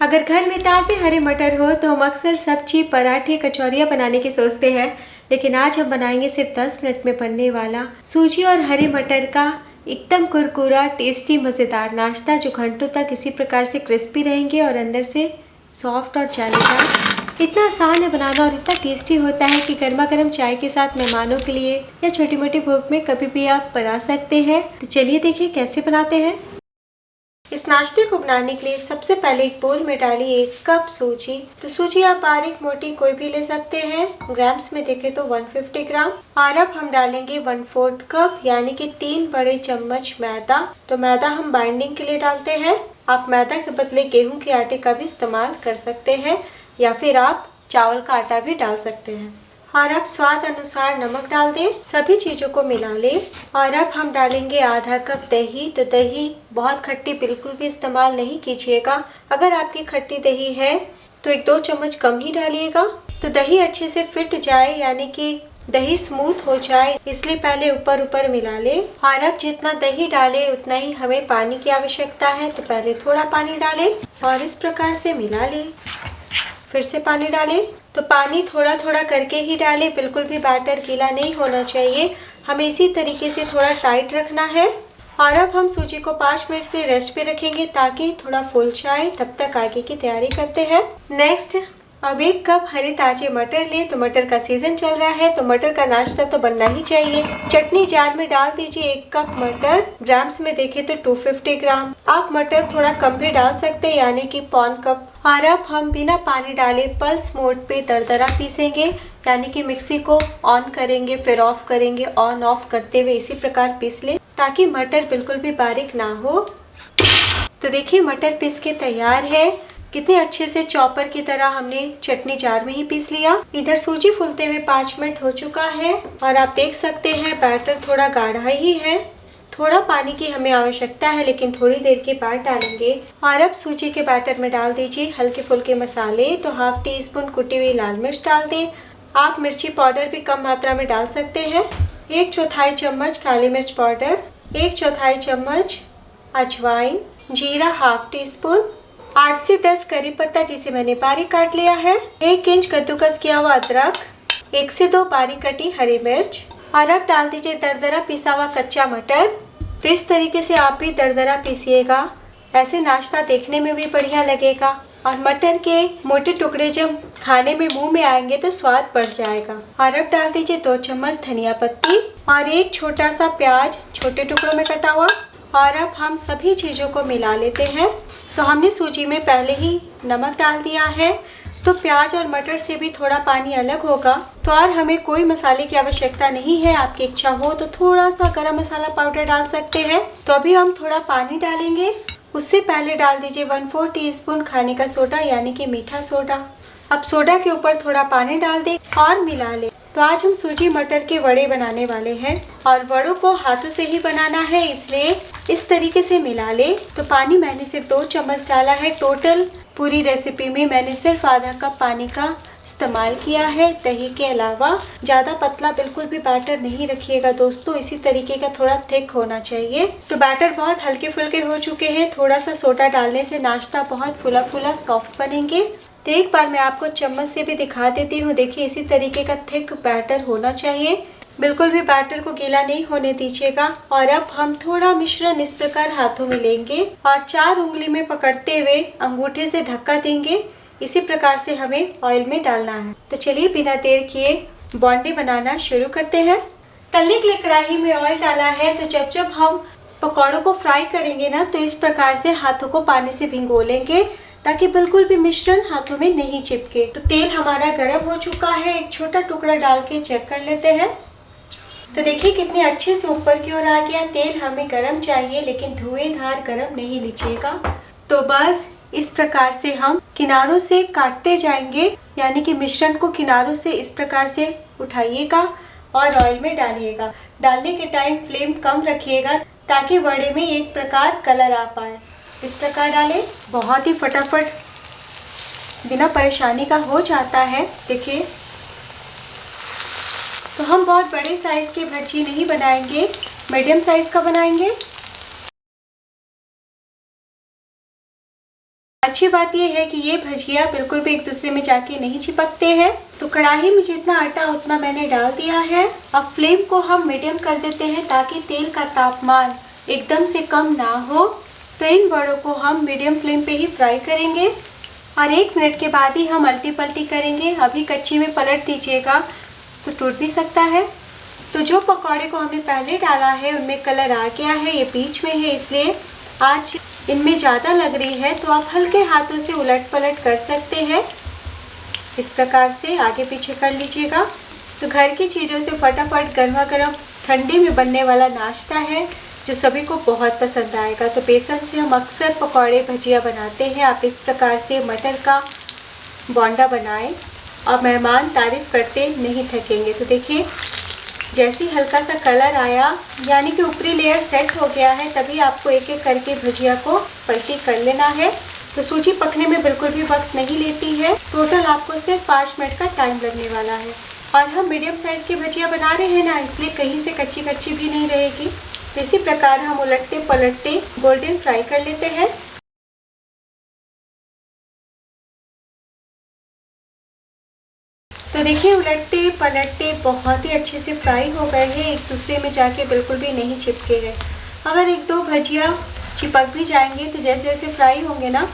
अगर घर में ताज़े हरे मटर हो तो हम अक्सर सब्जी, पराठे, कचौरियाँ बनाने की सोचते हैं, लेकिन आज हम बनाएंगे सिर्फ 10 मिनट में बनने वाला सूजी और हरे मटर का एकदम कुरकुरा, टेस्टी, मज़ेदार नाश्ता जो घंटों तक इसी प्रकार से क्रिस्पी रहेंगे और अंदर से सॉफ्ट और जालीदार। इतना आसान है बनाना और इतना टेस्टी होता है कि गर्मा गर्म चाय के साथ मेहमानों के लिए या छोटी मोटी भूख में कभी भी आप बना सकते हैं। तो चलिए देखिए कैसे बनाते हैं। इस नाश्ते को बनाने के लिए सबसे पहले एक बोल में डालिए 1 कप सूजी। तो सूजी आप बारीक मोटी कोई भी ले सकते हैं। ग्राम्स में देखें तो 150 ग्राम। और अब हम डालेंगे 1/4 कप यानी कि 3 बड़े चम्मच मैदा। तो मैदा हम बाइंडिंग के लिए डालते हैं। आप मैदा के बदले गेहूं के आटे का भी इस्तेमाल कर सकते हैं या फिर आप चावल का आटा भी डाल सकते हैं। और अब स्वाद अनुसार नमक डाल दें, सभी चीज़ों को मिला लें। और अब हम डालेंगे आधा कप दही। तो दही बहुत खट्टी बिल्कुल भी इस्तेमाल नहीं कीजिएगा। अगर आपकी खट्टी दही है तो 1-2 चम्मच कम ही डालिएगा। तो दही अच्छे से फिट जाए यानी कि दही स्मूथ हो जाए, इसलिए पहले ऊपर ऊपर मिला लें। और अब जितना दही डालें उतना ही हमें पानी की आवश्यकता है। तो पहले थोड़ा पानी डालें और इस प्रकार से मिला लें। फिर से पानी डालें। तो पानी थोड़ा थोड़ा करके ही डालें, बिल्कुल भी बैटर गीला नहीं होना चाहिए। हमें इसी तरीके से थोड़ा टाइट रखना है। और अब हम सूजी को 5 मिनट के लिए रेस्ट पे रखेंगे ताकि थोड़ा फूल जाए। तब तक आगे की तैयारी करते हैं। नेक्स्ट अब 1 कप हरे ताजे मटर ले। तो मटर का सीजन चल रहा है तो मटर का नाश्ता तो बनना ही चाहिए। चटनी जार में डाल दीजिए 1 कप मटर। ग्राम्स में देखें तो 250 ग्राम। आप मटर थोड़ा कम भी डाल सकते हैं यानी कि 1/4 कप। और अब हम बिना पानी डाले पल्स मोड पे दरदरा पीसेंगे यानी कि मिक्सी को ऑन करेंगे फिर ऑफ करेंगे, ऑन ऑफ करते हुए इसी प्रकार पीस ले ताकि मटर बिल्कुल भी बारीक ना हो। तो देखिए मटर पीस के तैयार है। कितने अच्छे से चॉपर की तरह हमने चटनी जार में ही पीस लिया। इधर सूजी फूलते हुए 5 मिनट हो चुका है और आप देख सकते हैं बैटर थोड़ा गाढ़ा ही है। थोड़ा पानी की हमें आवश्यकता है लेकिन थोड़ी देर के बाद डालेंगे। और अब सूजी के बैटर में डाल दीजिए हल्के फुल्के मसाले। तो ½ टीस्पून कुटी हुई लाल मिर्च डाल दें। आप मिर्ची पाउडर भी कम मात्रा में डाल सकते हैं। 1/4 चम्मच काली मिर्च पाउडर, 1/4 चम्मच अजवाइन, जीरा ½ टीस्पून, 8 से 10 करी पत्ता जिसे मैंने बारीक काट लिया है, 1 इंच कद्दूकस किया हुआ अदरक, 1 से 2 बारीक कटी हरी मिर्च। और अब डाल दीजिए दरदरा पिसा हुआ कच्चा मटर। तो इस तरीके से आप भी दरदरा पीसिएगा, ऐसे नाश्ता देखने में भी बढ़िया लगेगा और मटर के मोटे टुकड़े जब खाने में मुंह में आएंगे तो स्वाद बढ़ जाएगा। और अब डाल दीजिए 2 चम्मच धनिया पत्ती और 1 छोटा सा प्याज छोटे टुकड़ों में कटा हुआ। और अब हम सभी चीज़ों को मिला लेते हैं। तो हमने सूजी में पहले ही नमक डाल दिया है तो प्याज और मटर से भी थोड़ा पानी अलग होगा। तो और हमें कोई मसाले की आवश्यकता नहीं है। आपकी इच्छा हो तो थोड़ा सा गरम मसाला पाउडर डाल सकते हैं। तो अभी हम थोड़ा पानी डालेंगे। उससे पहले डाल दीजिए 1/4 टीस्पून खाने का सोडा यानी कि मीठा सोडा। अब सोडा के ऊपर थोड़ा पानी डाल दें और मिला लें। तो आज हम सूजी मटर के वड़े बनाने वाले हैं और वड़ों को हाथों से ही बनाना है, इसलिए इस तरीके से मिला ले। तो पानी मैंने सिर्फ 2 चम्मच डाला है। टोटल पूरी रेसिपी में मैंने सिर्फ आधा कप पानी का इस्तेमाल किया है दही के अलावा। ज़्यादा पतला बिल्कुल भी बैटर नहीं रखिएगा दोस्तों, इसी तरीके का थोड़ा थिक होना चाहिए। तो बैटर बहुत हल्के फुल्के हो चुके हैं। थोड़ा सा सोडा डालने से नाश्ता बहुत फुला फुला सॉफ्ट बनेंगे। तो एक बार मैं आपको चम्मच से भी दिखा देती हूँ। देखिए इसी तरीके का थिक बैटर होना चाहिए, बिल्कुल भी बैटर को गीला नहीं होने दीजिएगा। और अब हम थोड़ा मिश्रण इस प्रकार हाथों में लेंगे और 4 उंगली में पकड़ते हुए अंगूठे से धक्का देंगे। इसी प्रकार से हमें ऑयल में डालना है। तो चलिए बिना देर किए बॉन्डी बनाना शुरू करते हैं। तलने के लिए कढ़ाई में ऑयल डाला है। तो जब हम पकौड़ों को फ्राई करेंगे ना तो इस प्रकार से हाथों को पानी से भिगो लेंगे ताकि बिल्कुल भी मिश्रण हाथों में नहीं चिपके। तो तेल हमारा गर्म हो चुका है। एक छोटा टुकड़ा डाल के चेक कर लेते हैं। तो देखिए कितने अच्छे से ऊपर की ओर आ गया। तेल हमें गरम चाहिए लेकिन धुएंधार गरम नहीं लीजिएगा। तो बस इस प्रकार से हम किनारों से काटते जाएंगे यानी कि मिश्रण को किनारों से इस प्रकार से उठाइएगा और ऑयल में डालिएगा। डालने के टाइम फ्लेम कम रखिएगा ताकि वड़े में एक प्रकार कलर आ पाए। इस प्रकार डालें। बहुत ही फटाफट बिना परेशानी का हो जाता है। देखिए तो हम बहुत बड़े साइज की भजी नहीं बनाएंगे, मीडियम साइज का बनाएंगे। अच्छी बात यह है कि ये भजिया बिल्कुल भी एक दूसरे में जाके नहीं चिपकते हैं। तो कढ़ाई में जितना आटा उतना मैंने डाल दिया है। अब फ्लेम को हम मीडियम कर देते हैं ताकि तेल का तापमान एकदम से कम ना हो। तो इन बड़ों को हम मीडियम फ्लेम पे ही फ्राई करेंगे और 1 मिनट के बाद ही हम अल्टी पल्टी करेंगे। अभी कच्ची में पलट दीजिएगा तो टूट भी सकता है। तो जो पकौड़े को हमने पहले डाला है उनमें कलर आ गया है, ये बीच में है इसलिए आज इनमें ज़्यादा लग रही है। तो आप हल्के हाथों से उलट पलट कर सकते हैं, इस प्रकार से आगे पीछे कर लीजिएगा। तो घर की चीज़ों से फटाफट गर्मा गर्म ठंडी में बनने वाला नाश्ता है जो सभी को बहुत पसंद आएगा। तो बेसन से हम अक्सर पकौड़े भजिया बनाते हैं। आप इस प्रकार से मटर का बोंडा बनाएं और मेहमान तारीफ करते नहीं थकेंगे। तो देखिए जैसे हल्का सा कलर आया यानी कि ऊपरी लेयर सेट हो गया है, तभी आपको एक एक करके भजिया को पलटी कर लेना है। तो सूजी पकने में बिल्कुल भी वक्त नहीं लेती है। टोटल आपको सिर्फ 5 मिनट का टाइम लगने वाला है। और हम मीडियम साइज़ की भजिया बना रहे हैं ना, इसलिए कहीं से कच्ची कच्ची भी नहीं रहेगी। तो इसी प्रकार हम उलटते पलटते गोल्डन फ्राई कर लेते हैं। तो देखिए उलटते पलटते बहुत ही अच्छे से फ्राई हो गए हैं, एक दूसरे में जाके बिल्कुल भी नहीं चिपके हैं। अगर 1-2 भजिया चिपक भी जाएंगे तो जैसे जैसे फ्राई होंगे ना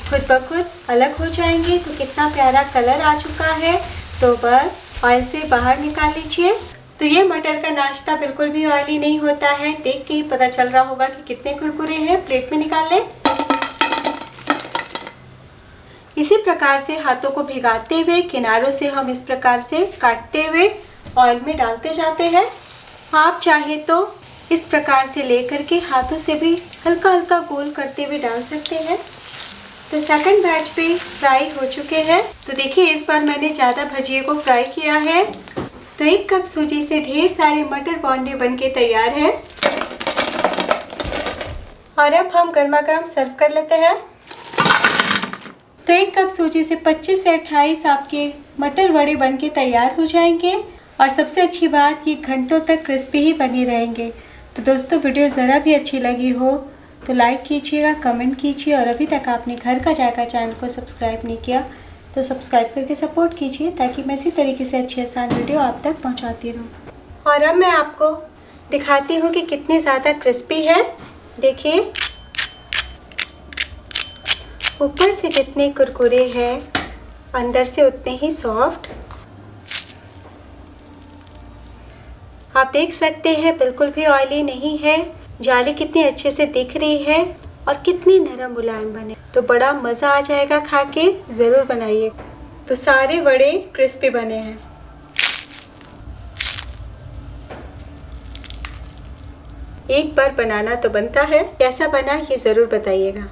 खुद ब खुद अलग हो जाएंगे। तो कितना प्यारा कलर आ चुका है। तो बस ऑयल से बाहर निकाल लीजिए। तो ये मटर का नाश्ता बिल्कुल भी ऑयली नहीं होता है, देख के ही पता चल रहा होगा कि कितने कुरकुरे हैं। प्लेट में निकाल लें। इसी प्रकार से हाथों को भिगाते हुए किनारों से हम इस प्रकार से काटते हुए ऑयल में डालते जाते हैं। आप चाहे तो इस प्रकार से लेकर के हाथों से भी हल्का हल्का गोल करते हुए डाल सकते हैं। तो सेकंड बैच भी फ्राई हो चुके हैं। तो देखिए इस बार मैंने ज़्यादा भजिए को फ्राई किया है। तो 1 कप सूजी से ढेर सारे मटर बोंडे बनके तैयार हैं। और अब हम गर्मा गर्म सर्व कर लेते हैं। तो 1 कप सूजी से 25 से 28 आपके मटर वड़े बनके तैयार हो जाएंगे। और सबसे अच्छी बात ये घंटों तक क्रिस्पी ही बने रहेंगे। तो दोस्तों वीडियो ज़रा भी अच्छी लगी हो तो लाइक कीजिएगा, कमेंट कीजिए। और अभी तक आपने घर का जायका चैनल को सब्सक्राइब नहीं किया तो सब्सक्राइब करके सपोर्ट कीजिए, ताकि मैं इसी तरीके से अच्छी आसान वीडियो आप तक पहुंचाती रहूं। और अब मैं आपको दिखाती हूं कि कितनी ज़्यादा क्रिस्पी है। देखिए ऊपर से जितने कुरकुरे हैं अंदर से उतने ही सॉफ्ट। आप देख सकते हैं बिल्कुल भी ऑयली नहीं है। जाली कितनी अच्छे से दिख रही है और कितनी नरम मुलायम बने। तो बड़ा मज़ा आ जाएगा खा के, ज़रूर बनाइए। तो सारे वड़े क्रिस्पी बने हैं। एक बार बनाना तो बनता है। कैसा बना ये ज़रूर बताइएगा।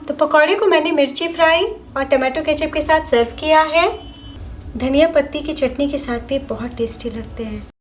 तो पकौड़े को मैंने मिर्ची फ्राई और टमाटो केचप के साथ सर्व किया है। धनिया पत्ती की चटनी के साथ भी बहुत टेस्टी लगते हैं।